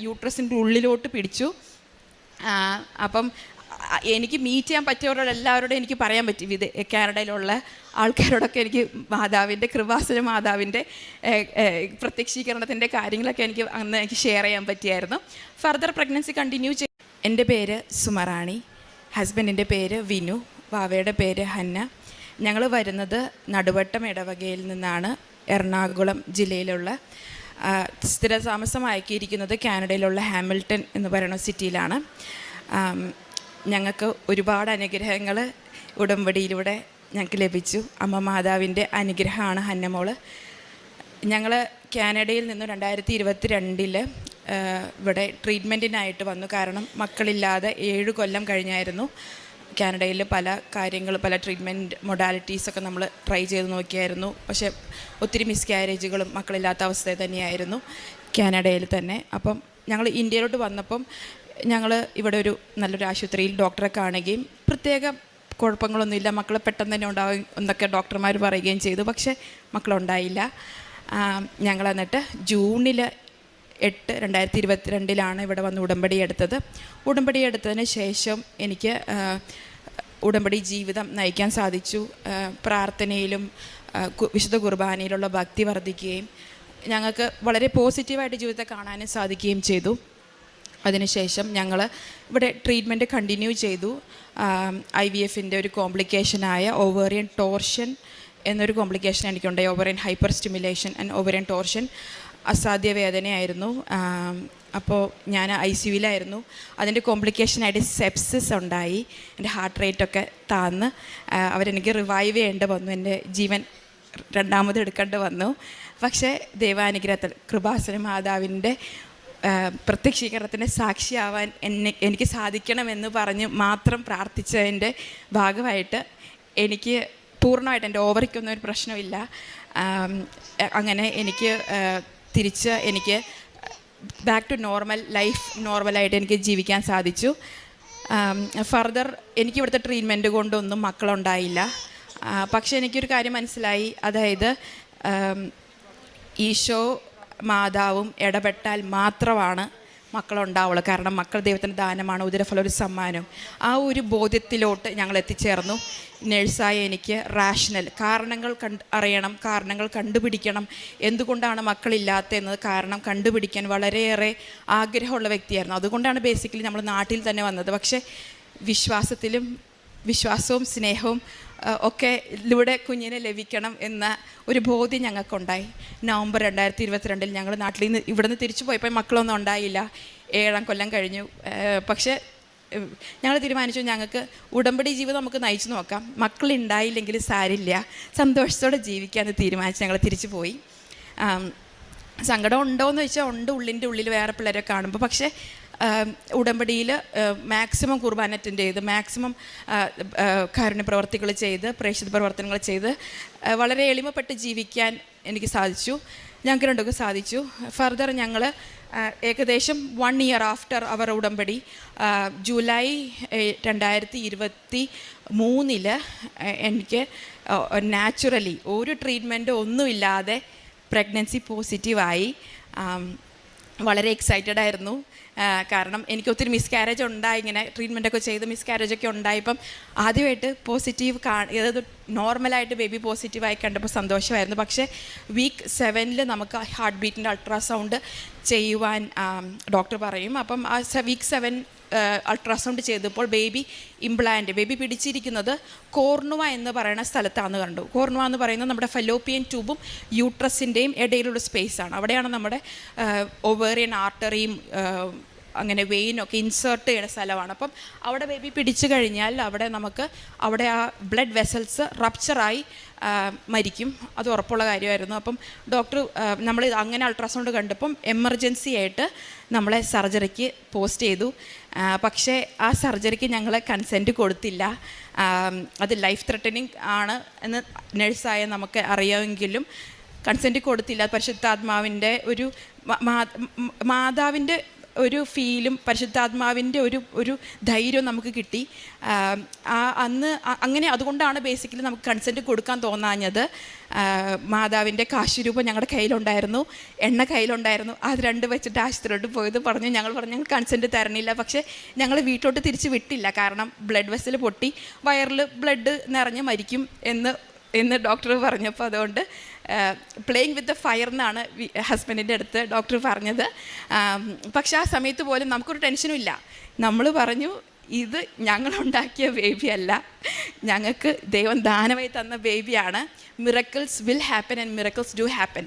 യൂട്രസിൻ്റെ ഉള്ളിലോട്ട് പിടിച്ചു. അപ്പം എനിക്ക് മീറ്റ് ചെയ്യാൻ പറ്റിയവരോട് എല്ലാവരോടും എനിക്ക് പറയാൻ പറ്റി, കാനഡയിലുള്ള ആൾക്കാരോടൊക്കെ എനിക്ക് മാതാവിൻ്റെ കൃപാസന മാതാവിൻ്റെ പ്രത്യക്ഷീകരണത്തിൻ്റെ കാര്യങ്ങളൊക്കെ അന്ന് എനിക്ക് ഷെയർ ചെയ്യാൻ പറ്റിയായിരുന്നു. ഫർദർ പ്രഗ്നൻസി കണ്ടിന്യൂ ചെയ്യും. എൻ്റെ പേര് സുമറാണി, ഹസ്ബൻഡിൻ്റെ പേര് വിനു, വാവയുടെ പേര് ഹന്ന. ഞങ്ങൾ വരുന്നത് നടുവട്ടം ഇടവകയിൽ നിന്നാണ്. എറണാകുളം ജില്ലയിലുള്ള സ്ഥിരതാമസമാക്കിയിരിക്കുന്നത് കാനഡയിലുള്ള ഹാമിൽട്ടൺ എന്ന് പറയുന്ന സിറ്റിയിലാണ്. ഞങ്ങൾക്ക് ഒരുപാട് അനുഗ്രഹങ്ങൾ ഉടമ്പടിയിലൂടെ ഞങ്ങൾക്ക് ലഭിച്ചു. അമ്മ മാതാവിൻ്റെ അനുഗ്രഹമാണ് ഹന്നമോള്. ഞങ്ങൾ കാനഡയിൽ നിന്ന് 2022 ഇവിടെ ട്രീറ്റ്മെൻറ്റിനായിട്ട് വന്നു. കാരണം മക്കളില്ലാതെ 7 കൊല്ലം കഴിഞ്ഞായിരുന്നു. കാനഡയിൽ പല ട്രീറ്റ്മെൻറ്റ് മൊഡാലിറ്റീസൊക്കെ നമ്മൾ ട്രൈ ചെയ്ത് നോക്കിയായിരുന്നു. പക്ഷേ ഒത്തിരി മിസ്കാരേജുകളും മക്കളില്ലാത്ത അവസ്ഥ തന്നെയായിരുന്നു കാനഡയിൽ തന്നെ. അപ്പം ഞങ്ങൾ ഇന്ത്യയിലോട്ട് വന്നപ്പം ഞങ്ങൾ ഇവിടെ ഒരു നല്ലൊരു ആശുപത്രിയിൽ ഡോക്ടറെ കാണുകയും പ്രത്യേക കുഴപ്പങ്ങളൊന്നുമില്ല, മക്കൾ പെട്ടെന്ന് തന്നെ ഉണ്ടാവും എന്നൊക്കെ ഡോക്ടർമാർ പറയുകയും ചെയ്തു. പക്ഷേ മക്കളുണ്ടായില്ല. ഞങ്ങൾ എന്നിട്ട് ജൂണിൽ 8, 2022 ഇവിടെ വന്ന് ഉടമ്പടി എടുത്തത്. ഉടമ്പടി എടുത്തതിന് ശേഷം എനിക്ക് ഉടമ്പടി ജീവിതം നയിക്കാൻ സാധിച്ചു. പ്രാർത്ഥനയിലും വിശുദ്ധ കുർബാനയിലുള്ള ഭക്തി വർദ്ധിക്കുകയും ഞങ്ങൾക്ക് വളരെ പോസിറ്റീവായിട്ട് ജീവിതത്തെ കാണാനും സാധിക്കുകയും ചെയ്തു. അതിനുശേഷം ഞങ്ങൾ ഇവിടെ ട്രീറ്റ്മെൻറ്റ് കണ്ടിന്യൂ ചെയ്തു. IVFൻ്റെ ഒരു കോംപ്ലിക്കേഷനായ ഓവേറിയൻ ടോർഷൻ എന്നൊരു കോംപ്ലിക്കേഷൻ എനിക്കുണ്ടായി. Ovarian hyperstimulation and ovarian torsion. അസാധ്യ വേദനയായിരുന്നു. അപ്പോൾ ഞാൻ ICUവിലായിരുന്നു. അതിൻ്റെ കോംപ്ലിക്കേഷനായിട്ട് സെപ്സിസ് ഉണ്ടായി. എൻ്റെ ഹാർട്ട് റേറ്റൊക്കെ താന്ന് അവരെനിക്ക് റിവൈവ് ചെയ്യേണ്ടി വന്നു. എൻ്റെ ജീവൻ രണ്ടാമത് എടുക്കേണ്ടി വന്നു. പക്ഷേ ദൈവാനുഗ്രഹത്തിൽ കൃപാസന മാതാവിൻ്റെ പ്രത്യക്ഷീകരണത്തിന് സാക്ഷിയാവാൻ എനിക്ക് സാധിക്കണമെന്ന് പറഞ്ഞ് മാത്രം പ്രാർത്ഥിച്ചതിൻ്റെ ഭാഗമായിട്ട് എനിക്ക് പൂർണ്ണമായിട്ട് എൻ്റെ ഓവറിക്കൊന്നും ഒരു പ്രശ്നമില്ല. അങ്ങനെ എനിക്ക് തിരിച്ച് എനിക്ക് ബാക്ക് ടു നോർമൽ ലൈഫ് നോർമലായിട്ട് എനിക്ക് ജീവിക്കാൻ സാധിച്ചു. ഫർദർ എനിക്ക് ഇവിടുത്തെ ട്രീറ്റ്മെൻറ്റ് കൊണ്ടൊന്നും മക്കളുണ്ടായില്ല. പക്ഷേ എനിക്കൊരു കാര്യം മനസ്സിലായി, അതായത് ഈശോ മാതാവും ഇടപെട്ടാൽ മാത്രമാണ് മക്കളുണ്ടാവുള്ളൂ. കാരണം മക്കൾ ദൈവത്തിൻ്റെ ദാനമാണ്, ഉദരഫലം ഒരു സമ്മാനം. ആ ഒരു ബോധ്യത്തിലോട്ട് ഞങ്ങൾ എത്തിച്ചേർന്നു. നേഴ്സായ എനിക്ക് റാഷണൽ കാരണങ്ങൾ അറിയണം, കാരണങ്ങൾ കണ്ടുപിടിക്കണം. എന്തുകൊണ്ടാണ് മക്കളില്ലാത്തതെന്നത് കാരണം കണ്ടുപിടിക്കാൻ വളരെയേറെ ആഗ്രഹമുള്ള വ്യക്തിയായിരുന്നു. അതുകൊണ്ടാണ് ബേസിക്കലി നമ്മൾ നാട്ടിൽ തന്നെ വന്നത്. പക്ഷേ വിശ്വാസവും സ്നേഹവും ഒക്കെ ഇതിലൂടെ കുഞ്ഞിനെ ലഭിക്കണം എന്ന ഒരു ബോധ്യം ഞങ്ങൾക്കുണ്ടായി. നവംബർ 2022 ഞങ്ങൾ നാട്ടിൽ നിന്ന് ഇവിടുന്ന് തിരിച്ചു പോയപ്പോൾ മക്കളൊന്നും ഉണ്ടായില്ല. 7 കൊല്ലം കഴിഞ്ഞു. പക്ഷേ ഞങ്ങൾ തീരുമാനിച്ചു ഞങ്ങൾക്ക് ഉടമ്പടി ജീവിതം നമുക്ക് നയിച്ചു നോക്കാം, മക്കളുണ്ടായില്ലെങ്കിൽ സാരില്ല, സന്തോഷത്തോടെ ജീവിക്കാമെന്ന് തീരുമാനിച്ച് ഞങ്ങൾ തിരിച്ചു പോയി. സങ്കടം ഉണ്ടോയെന്ന് വെച്ചാൽ ഉണ്ട്, ഉള്ളിൻ്റെ ഉള്ളിൽ വേറെ പിള്ളേരെ കാണുമ്പോൾ. പക്ഷേ ഉടമ്പടിയിൽ മാക്സിമം കുർബാന അറ്റൻഡ് ചെയ്ത് മാക്സിമം കാരുണ്യ പ്രവർത്തികൾ ചെയ്ത് പ്രേക്ഷിത പ്രവർത്തനങ്ങൾ ചെയ്ത് വളരെ എളിമപ്പെട്ട് ജീവിക്കാൻ എനിക്ക് സാധിച്ചു. ഞങ്ങൾക്ക് രണ്ടുപേർക്കും സാധിച്ചു. ഫർദർ ഞങ്ങൾ ഏകദേശം 1 ഇയർ ആഫ്റ്റർ അവർ ഉടമ്പടി ജൂലൈ 2023 എനിക്ക് നാച്ചുറലി ഒരു ട്രീറ്റ്മെൻറ്റ് ഒന്നുമില്ലാതെ പ്രഗ്നൻസി പോസിറ്റീവായി. വളരെ എക്സൈറ്റഡ് ആയിരുന്നു. കാരണം എനിക്ക് ഒത്തിരി മിസ്കാരേജ് ഉണ്ടായി. ഇങ്ങനെ ട്രീറ്റ്മെൻറ്റൊക്കെ ചെയ്ത് മിസ്കാരേജൊക്കെ ഉണ്ടായപ്പം ആദ്യമായിട്ട് പോസിറ്റീവ് അതായത് നോർമലായിട്ട് ബേബി പോസിറ്റീവായി കണ്ടപ്പോൾ സന്തോഷമായിരുന്നു. പക്ഷേ വീക്ക് 7 നമുക്ക് ഹാർട്ട് ബീറ്റിൻ്റെ അൾട്രാസൗണ്ട് ചെയ്യുവാൻ ഡോക്ടർ പറയും. അപ്പം ആ വീക്ക് 7 അൾട്രാസൗണ്ട് ചെയ്തപ്പോൾ ബേബി പിടിച്ചിരിക്കുന്നത് കോർണുവ എന്ന് പറയുന്ന സ്ഥലത്താണ് കണ്ടു. കോർണുവ എന്ന് പറയുന്നത് നമ്മുടെ ഫലോപ്പിയൻ ട്യൂബും യൂട്രസിൻ്റെയും ഇടയിലുള്ള സ്പേസാണ്. അവിടെയാണ് നമ്മുടെ ഓവേറിയൻ ആർട്ടറിയും അങ്ങനെ വെയിനൊക്കെ ഇൻസേർട്ട് ചെയ്യുന്ന സ്ഥലമാണ്. അപ്പം അവിടെ ബേബി പിടിച്ചു കഴിഞ്ഞാൽ അവിടെ ആ ബ്ലഡ് വെസൽസ് റപ്ചറായി മരിക്കും. അത് ഉറപ്പുള്ള കാര്യമായിരുന്നു. അപ്പം ഡോക്ടർ നമ്മൾ അങ്ങനെ അൾട്രാസൗണ്ട് കണ്ടപ്പം എമർജൻസി ആയിട്ട് നമ്മളെ സർജറിക്ക് പോസ്റ്റ് ചെയ്തു. പക്ഷേ ആ സർജറിക്ക് ഞങ്ങൾ കൺസെൻറ്റ് കൊടുത്തില്ല. അത് ലൈഫ് ത്രെട്ടനിങ് ആണ് എന്ന് നഴ്സായ നമുക്ക് അറിയാമെങ്കിലും കൺസെൻറ്റ് കൊടുത്തില്ല. പരിശുദ്ധാത്മാവിൻ്റെ ഒരു മാതാവിൻ്റെ ഒരു ഫീലും പരിശുദ്ധാത്മാവിൻ്റെ ഒരു ധൈര്യവും നമുക്ക് കിട്ടി. അന്ന് അങ്ങനെ അതുകൊണ്ടാണ് ബേസിക്കലി നമുക്ക് കൺസെൻറ്റ് കൊടുക്കാൻ തോന്നാഞ്ഞത്. മാതാവിൻ്റെ കാശുരൂപം ഞങ്ങളുടെ കയ്യിലുണ്ടായിരുന്നു, എണ്ണ കയ്യിലുണ്ടായിരുന്നു. അത് രണ്ട് വെച്ചിട്ട് ആശുപത്രിയോട്ട് പോയത് പറഞ്ഞു. ഞങ്ങൾ കൺസെൻറ്റ് തരണില്ല. പക്ഷേ ഞങ്ങൾ വീട്ടിലോട്ട് തിരിച്ച് വിട്ടില്ല. കാരണം ബ്ലഡ് വെസൽ പൊട്ടി വയറിൽ ബ്ലഡ് നിറഞ്ഞ് മരിക്കും എന്ന് ഡോക്ടർ പറഞ്ഞപ്പോൾ, അതുകൊണ്ട് പ്ലേയിങ് വിത്ത് ദ ഫയർ എന്നാണ് ഹസ്ബൻഡിൻ്റെ അടുത്ത് ഡോക്ടർ പറഞ്ഞത്. പക്ഷേ ആ സമയത്ത് പോലും നമുക്കൊരു ടെൻഷനും ഇല്ല. നമ്മൾ പറഞ്ഞു, ഇത് ഞങ്ങളുണ്ടാക്കിയ ബേബി അല്ല, ഞങ്ങൾക്ക് ദൈവം ദാനമായി തന്ന ബേബിയാണ്. Miracles will happen and miracles do happen.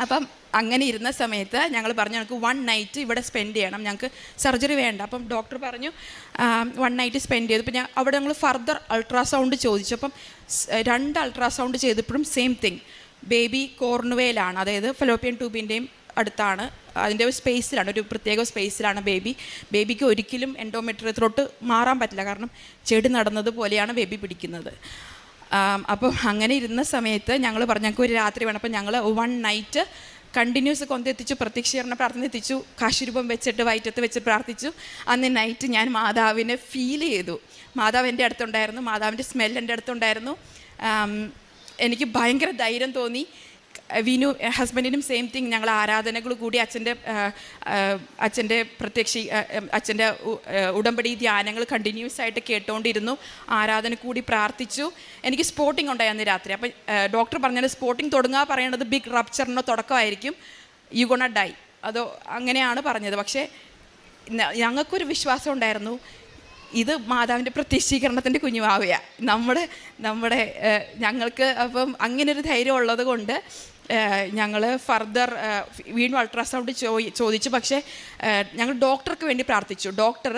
അപ്പം അങ്ങനെ ഇരുന്ന സമയത്ത് ഞങ്ങൾ പറഞ്ഞു, ഞങ്ങൾക്ക് 1 നൈറ്റ് ഇവിടെ സ്പെൻഡ് ചെയ്യണം, ഞങ്ങൾക്ക് സർജറി വേണ്ട. അപ്പം ഡോക്ടർ പറഞ്ഞു 1 നൈറ്റ് സ്പെൻഡ് ചെയ്തു. അപ്പോൾ അവിടെ ഞങ്ങൾ ഫർദർ അൾട്രാസൗണ്ട് ചോദിച്ചു. അപ്പം 2 അൾട്രാസൗണ്ട് ചെയ്തപ്പോഴും സെയിം തിങ്, ബേബി കോർണുവേലാണ്, അതായത് ഫലോപ്പിയൻ ട്യൂബിൻ്റെയും അടുത്താണ്, അതിൻ്റെ ഒരു സ്പേസിലാണ്, ഒരു പ്രത്യേക സ്പേസിലാണ് ബേബിക്ക് ഒരിക്കലും എൻഡോമെട്രിയത്തിലോട്ട് മാറാൻ പറ്റില്ല. കാരണം ചെടി നടന്നതുപോലെയാണ് ബേബി പിടിക്കുന്നത്. അപ്പം അങ്ങനെ ഇരുന്ന സമയത്ത് ഞങ്ങൾ പറഞ്ഞു, ഞങ്ങൾക്ക് ഒരു രാത്രി വേണം. അപ്പം ഞങ്ങൾ 1 നൈറ്റ് കണ്ടിന്യൂസ് കൊന്തെത്തിച്ചു, പ്രത്യക്ഷീകരണ പ്രാർത്ഥന എത്തിച്ചു, കാശുരൂപം വെച്ചിട്ട് വയറ്റത്ത് വെച്ച് പ്രാർത്ഥിച്ചു. അന്ന് നൈറ്റ് ഞാൻ മാതാവിനെ ഫീൽ ചെയ്തു. മാതാവ് എൻ്റെ അടുത്തുണ്ടായിരുന്നു, മാതാവിൻ്റെ സ്മെൽ എൻ്റെ അടുത്തുണ്ടായിരുന്നു. എനിക്ക് ഭയങ്കര ധൈര്യം തോന്നി. വിനു ഹസ്ബൻഡിനും സെയിം തിങ്. ഞങ്ങൾ ആരാധനകൾ കൂടി അച്ഛൻ്റെ ഉടമ്പടി ധ്യാനങ്ങൾ കണ്ടിന്യൂസ് ആയിട്ട് കേട്ടുകൊണ്ടിരുന്നു. ആരാധന കൂടി പ്രാർത്ഥിച്ചു. എനിക്ക് സ്പോട്ടിംഗ് ഉണ്ടായി അന്ന് രാത്രി. അപ്പം ഡോക്ടർ പറഞ്ഞത് സ്പോട്ടിംഗ് തുടങ്ങുക പറയേണ്ടത് ബിഗ് റപ്ചറിനോ തുടക്കമായിരിക്കും, യു ഗോണ ഡൈ, അതോ അങ്ങനെയാണ് പറഞ്ഞത്. പക്ഷേ ഞങ്ങൾക്കൊരു വിശ്വാസം ഉണ്ടായിരുന്നു, ഇത് മാതാവിൻ്റെ പ്രത്യക്ഷീകരണത്തിൻ്റെ കുഞ്ഞുവാവയാണ് നമ്മുടെ ഞങ്ങൾക്ക്. അപ്പം അങ്ങനൊരു ധൈര്യം ഉള്ളത് കൊണ്ട് ഞങ്ങൾ ഫർദർ വീണ്ടും അൾട്രാസൗണ്ട് ചോദിച്ചു. പക്ഷേ ഞങ്ങൾ ഡോക്ടർക്ക് വേണ്ടി പ്രാർത്ഥിച്ചു. ഡോക്ടർ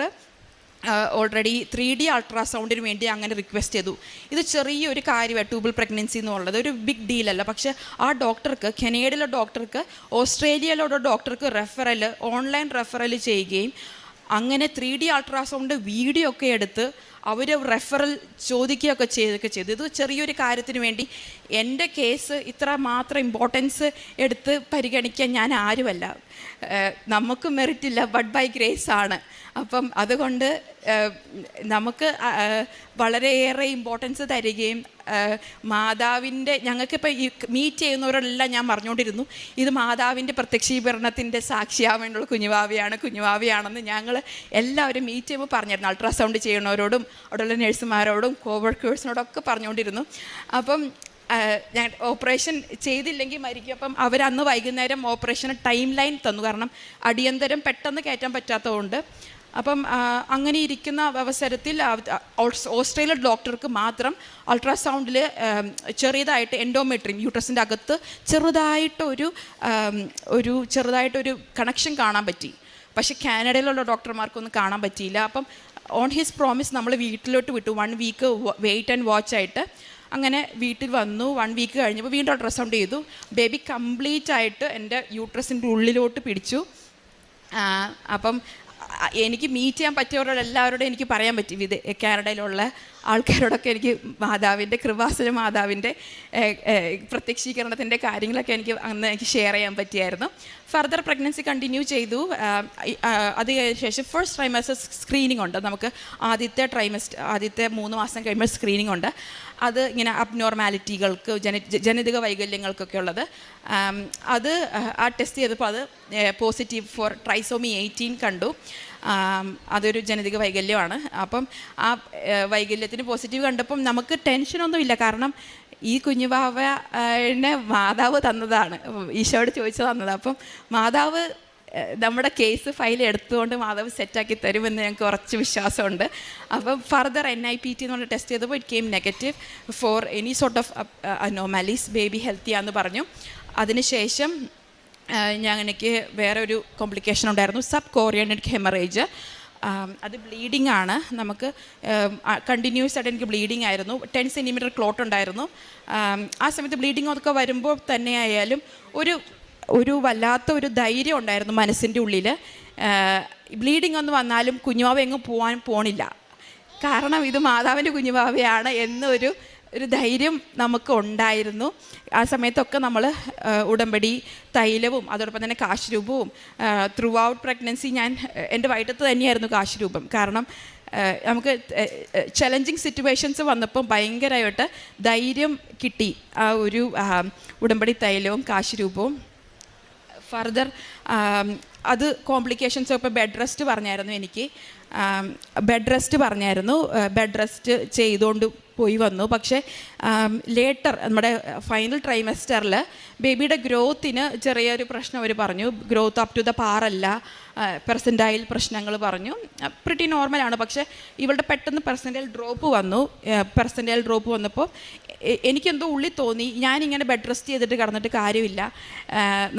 ഓൾറെഡി 3D അൾട്രാസൗണ്ടിന് വേണ്ടി അങ്ങനെ റിക്വസ്റ്റ് ചെയ്തു. ഇത് ചെറിയൊരു കാര്യമാണ്, ട്യൂബൽ പ്രഗ്നൻസി എന്നുള്ളത് ഒരു ബിഗ് ഡീലല്ല. പക്ഷേ ആ ഡോക്ടർക്ക്, കനേഡയിലെ ഡോക്ടർക്ക്, ഓസ്ട്രേലിയയിലുള്ള ഡോക്ടർക്ക് ഓൺലൈൻ റെഫറൽ ചെയ്യുകയും അങ്ങനെ 3D അൾട്രാസൗണ്ട് വീഡിയോ ഒക്കെ എടുത്ത് അവർ റെഫറൽ ചോദിക്കുകയൊക്കെ ചെയ്തു. ഇത് ചെറിയൊരു കാര്യത്തിന് വേണ്ടി എൻ്റെ കേസ് ഇത്ര മാത്രം ഇമ്പോർട്ടൻസ് എടുത്ത് പരിഗണിക്കാൻ ഞാൻ ആരുമല്ല. നമുക്ക് മെറിറ്റില്ല, ബട്ട് ബൈ ഗ്രേസ് ആണ്. അപ്പം അതുകൊണ്ട് നമുക്ക് വളരെയേറെ ഇമ്പോർട്ടൻസ് തരികയും മാതാവിൻ്റെ, ഞങ്ങൾക്കിപ്പോൾ ഈ മീറ്റ് ചെയ്യുന്നവരെല്ലാം ഞാൻ പറഞ്ഞുകൊണ്ടിരുന്നു, ഇത് മാതാവിൻ്റെ പ്രത്യക്ഷീകരണത്തിൻ്റെ സാക്ഷിയാവേണ്ടുള്ള കുഞ്ഞുവാവിയാണെന്ന് ഞങ്ങൾ എല്ലാവരും മീറ്റ് ചെയ്യുമ്പോൾ പറഞ്ഞിരുന്നു. അൾട്രാസൗണ്ട് ചെയ്യണവരോടും അവിടെയുള്ള നഴ്സുമാരോടും കോവർക്കേഴ്സിനോടൊക്കെ പറഞ്ഞുകൊണ്ടിരുന്നു. അപ്പം ഞാൻ ഓപ്പറേഷൻ ചെയ്തില്ലെങ്കിൽ മരിക്കും. അപ്പം അവരന്ന് വൈകുന്നേരം ഓപ്പറേഷന് ടൈം ലൈൻ തന്നു, കാരണം അടിയന്തരം പെട്ടെന്ന് കയറ്റാൻ പറ്റാത്തതുകൊണ്ട്. അപ്പം അങ്ങനെ ഇരിക്കുന്ന അവസരത്തിൽ ഓസ്ട്രേലിയൻ ഡോക്ടർക്ക് മാത്രം അൾട്രാസൗണ്ടിൽ ചെറിയതായിട്ട് എൻഡോമെട്രിയം, യൂട്രസിൻ്റെ അകത്ത് ചെറുതായിട്ടൊരു കണക്ഷൻ കാണാൻ പറ്റി. പക്ഷേ കാനഡയിലുള്ള ഡോക്ടർമാർക്കൊന്നും കാണാൻ പറ്റിയില്ല. അപ്പം ഓൺ ഹിസ് പ്രോമിസ് നമ്മൾ വീട്ടിലോട്ട് വിട്ടു, 1 വീക്ക് വെയിറ്റ് ആൻഡ് വാച്ച് ആയിട്ട്. അങ്ങനെ വീട്ടിൽ വന്നു. 1 വീക്ക് കഴിഞ്ഞപ്പോൾ വീണ്ടും അൾട്രാസൗണ്ട് ചെയ്തു. ബേബി കംപ്ലീറ്റ് ആയിട്ട് എൻ്റെ യൂട്രസിൻ്റെ ഉള്ളിലോട്ട് പിടിച്ചു. അപ്പം എനിക്ക് മീറ്റ് ചെയ്യാൻ പറ്റിയവരോടെല്ലാവരോടും എനിക്ക് പറയാൻ പറ്റി, കാനഡയിലുള്ള ആൾക്കാരോടൊക്കെ എനിക്ക് മാതാവിൻ്റെ മാതാവിൻ്റെ പ്രത്യക്ഷീകരണത്തിൻ്റെ കാര്യങ്ങളൊക്കെ എനിക്ക് ഷെയർ ചെയ്യാൻ പറ്റിയായിരുന്നു. ഫർദർ പ്രഗ്നൻസി കണ്ടിന്യൂ ചെയ്തു. അത് കഴിഞ്ഞ ശേഷം ഫസ്റ്റ് ട്രൈമസ്റ്റർ സ്ക്രീനിങ് ഉണ്ട്. നമുക്ക് ആദ്യത്തെ 3 മാസം കഴിയുമ്പോൾ സ്ക്രീനിങ് ഉണ്ട്. അത് ഇങ്ങനെ അബ്നോർമാലിറ്റികൾക്ക്, ജനിതക വൈകല്യങ്ങൾക്കൊക്കെ ഉള്ളത്. അത് ആ ടെസ്റ്റ് ചെയ്തപ്പോൾ അത് പോസിറ്റീവ് ഫോർ ട്രൈസോമി 18 കണ്ടു. അതൊരു ജനിതക വൈകല്യമാണ്. അപ്പം ആ വൈകല്യത്തിന് പോസിറ്റീവ് കണ്ടപ്പം നമുക്ക് ടെൻഷനൊന്നുമില്ല. കാരണം ഈ കുഞ്ഞുവാവനെ മാതാവ് തന്നതാണ്, ഈശോയോട് ചോദിച്ചു തന്നത്. അപ്പം മാതാവ് നമ്മുടെ കേസ് ഫയൽ എടുത്തുകൊണ്ട് മാതാവ് സെറ്റാക്കി തരുമെന്ന് ഞങ്ങൾക്ക് കുറച്ച് വിശ്വാസമുണ്ട്. അപ്പം ഫർദർ NIPT എന്ന് പറഞ്ഞ ടെസ്റ്റ് ചെയ്തപ്പോൾ it came negative for any sort of anomalies, baby ഹെൽത്തിയാന്ന് പറഞ്ഞു. അതിനുശേഷം എനിക്ക് വേറെ ഒരു കോംപ്ലിക്കേഷൻ ഉണ്ടായിരുന്നു, സബ് കോറിയോണിക് ഹെമറേജ്. അത് ബ്ലീഡിംഗ് ആണ്. നമുക്ക് കണ്ടിന്യൂസ് ആയിട്ട് എനിക്ക് ബ്ലീഡിംഗ് ആയിരുന്നു. 10 സെൻറ്റിമീറ്റർ ക്ലോട്ട് ഉണ്ടായിരുന്നു. ആ സമയത്ത് ബ്ലീഡിംഗ് ഒക്കെ വരുമ്പോൾ തന്നെ ആയാലും ഒരു വല്ലാത്ത ഒരു ധൈര്യം ഉണ്ടായിരുന്നു മനസ്സിൻ്റെ ഉള്ളിൽ. ബ്ലീഡിംഗ് ഒന്ന് വന്നാലും കുഞ്ഞുവാവ എങ്ങും പോണില്ല, കാരണം ഇത് മാതാവിൻ്റെ കുഞ്ഞുവാവയാണ് എന്നൊരു ധൈര്യം നമുക്ക് ഉണ്ടായിരുന്നു. ആ സമയത്തൊക്കെ നമ്മൾ ഉടമ്പടി തൈലവും അതോടൊപ്പം തന്നെ കാശുരൂപവും ത്രൂ ഔട്ട് പ്രഗ്നൻസി എൻ്റെ വയറ്റത്ത് തന്നെയായിരുന്നു കാശുരൂപം. കാരണം നമുക്ക് ചലഞ്ചിങ് സിറ്റുവേഷൻസ് വന്നപ്പോൾ ഭയങ്കരമായിട്ട് ധൈര്യം കിട്ടി ആ ഒരു ഉടമ്പടി തൈലവും കാശുരൂപവും. ഫർദർ അത് കോംപ്ലിക്കേഷൻസ് ഇപ്പോൾ ബെഡ് റെസ്റ്റ് പറഞ്ഞായിരുന്നു എനിക്ക്. ബെഡ് റെസ്റ്റ് ചെയ്തുകൊണ്ട് പോയി വന്നു. പക്ഷേ ലേറ്റർ നമ്മുടെ ഫൈനൽ ട്രൈമസ്റ്ററിൽ ബേബിയുടെ ഗ്രോത്തിന് ചെറിയൊരു പ്രശ്നം അവർ പറഞ്ഞു. ഗ്രോത്ത് അപ് ടു ദ പാറല്ല, പെർസെൻറ്റൈൽ പ്രശ്നങ്ങൾ പറഞ്ഞു. പ്രിറ്റി നോർമലാണ്. പക്ഷേ ഇവളുടെ പെട്ടെന്ന് പെർസെൻറ്റൈൽ ഡ്രോപ്പ് വന്നപ്പോൾ എനിക്കെന്തോ ഉള്ളിൽ തോന്നി, ഞാനിങ്ങനെ ബെഡ് റെസ്റ്റ് ചെയ്തിട്ട് കിടന്നിട്ട് കാര്യമില്ല,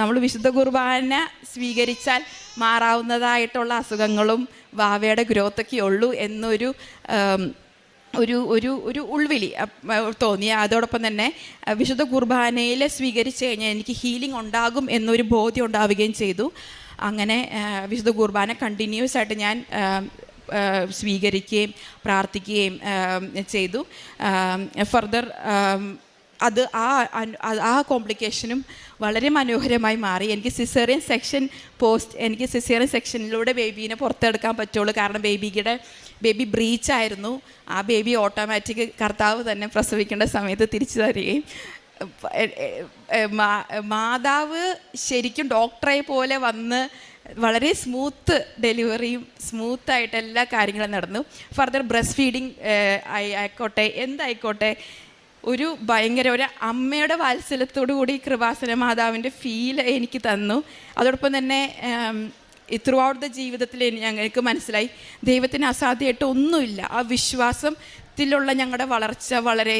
നമ്മൾ വിശുദ്ധ കുർബാന സ്വീകരിച്ചാൽ മാറാവുന്നതായിട്ടുള്ള അസുഖങ്ങളും വാവയുടെ ഗ്രോത്തൊക്കെ ഉള്ളൂ എന്നൊരു ഒരു ഒരു ഒരു ഉൾവിളി തോന്നി. അതോടൊപ്പം തന്നെ വിശുദ്ധ കുർബാനയിൽ സ്വീകരിച്ചു കഴിഞ്ഞാൽ എനിക്ക് ഹീലിംഗ് ഉണ്ടാകും എന്നൊരു ബോധ്യം ഉണ്ടാവുകയും ചെയ്തു. അങ്ങനെ വിശുദ്ധ കുർബാന കണ്ടിന്യൂസ് ആയിട്ട് ഞാൻ സ്വീകരിക്കുകയും പ്രാർത്ഥിക്കുകയും ചെയ്തു. ഫർദർ അത് ആ കോംപ്ലിക്കേഷനും വളരെ മനോഹരമായി മാറി. എനിക്ക് സിസേറിയൻ സെക്ഷനിലൂടെ ബേബീനെ പുറത്തെടുക്കാൻ പറ്റുള്ളൂ. കാരണം ബേബി ബ്രീച്ചായിരുന്നു. ആ ബേബി ഓട്ടോമാറ്റിക് കർത്താവ് തന്നെ പ്രസവിക്കേണ്ട സമയത്ത് തിരിച്ചു തരികയും മാതാവ് ശരിക്കും ഡോക്ടറെ പോലെ വന്ന് വളരെ സ്മൂത്ത് ഡെലിവറിയും സ്മൂത്തായിട്ട് എല്ലാ കാര്യങ്ങളും നടന്നു. ഫർദർ ബ്രസ്റ്റ് ഫീഡിങ് ആയിക്കോട്ടെ എന്തായിക്കോട്ടെ ഒരു അമ്മയുടെ വാത്സല്യത്തോടു കൂടി കൃപാസന മാതാവിൻ്റെ ഫീൽ എനിക്ക് തന്നു. അതോടൊപ്പം തന്നെ ത്രൂ ഔട്ട് ദ ജീവിതത്തിൽ ഞങ്ങൾക്ക് മനസ്സിലായി ദൈവത്തിന് അസാധ്യമായിട്ട് ഒന്നുമില്ല. ആ വിശ്വാസത്തിലുള്ള ഞങ്ങളുടെ വളർച്ച വളരെ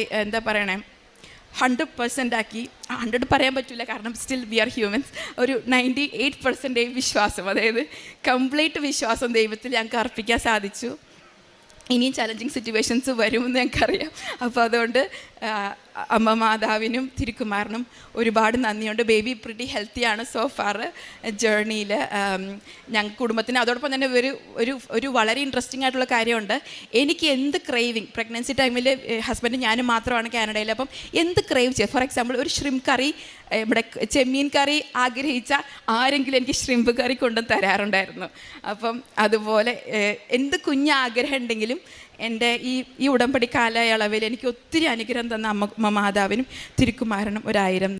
100% ആക്കി. 100 പറയാൻ പറ്റില്ല, കാരണം സ്റ്റിൽ വി ആർ ഹ്യൂമൻസ്. ഒരു 98% വിശ്വാസം, അതായത് കംപ്ലീറ്റ് വിശ്വാസം ദൈവത്തിൽ ഞങ്ങൾക്ക് അർപ്പിക്കാൻ സാധിച്ചു. ഇനിയും ചലഞ്ചിങ് സിറ്റുവേഷൻസ് വരുമെന്ന് ഞങ്ങൾക്കറിയാം. അപ്പോൾ അതുകൊണ്ട് അമ്മ മാതാവിനും തിരുക്കുമാറിനും ഒരുപാട് നന്ദിയുണ്ട്. ബേബി പ്രിറ്റി ഹെൽത്തിയാണ് സോ ഫാർ ജേർണിയിൽ ഞങ്ങൾക്ക് കുടുംബത്തിന്. അതോടൊപ്പം തന്നെ ഒരു വളരെ ഇൻട്രസ്റ്റിംഗ് ആയിട്ടുള്ള കാര്യമുണ്ട്. എനിക്ക് എന്ത് ക്രേവിങ് പ്രഗ്നൻസി ടൈമിൽ ഹസ്ബൻഡ് ഞാനും മാത്രമാണ് കാനഡയിൽ. അപ്പം എന്ത് ക്രേവ് ചെയ്യും, ഫോർ എക്സാമ്പിൾ ഒരു ഷ്രിംപ് കറി, ഇവിടെ ചെമ്മീൻ കറി ആഗ്രഹിച്ച ആരെങ്കിലും എനിക്ക് ഷ്രിംപ് കറി കൊണ്ടുവന്ന് തരാറുണ്ടായിരുന്നു. അപ്പം അതുപോലെ എന്ത് കുഞ്ഞാഗ്രഹം ഉണ്ടെങ്കിലും എൻ്റെ ഈ ഉടമ്പടി കാലയളവിൽ എനിക്ക് ഒത്തിരി അനുഗ്രഹം തന്ന അമ്മ മാതാവിനും തിരുക്കുമാരനും 1000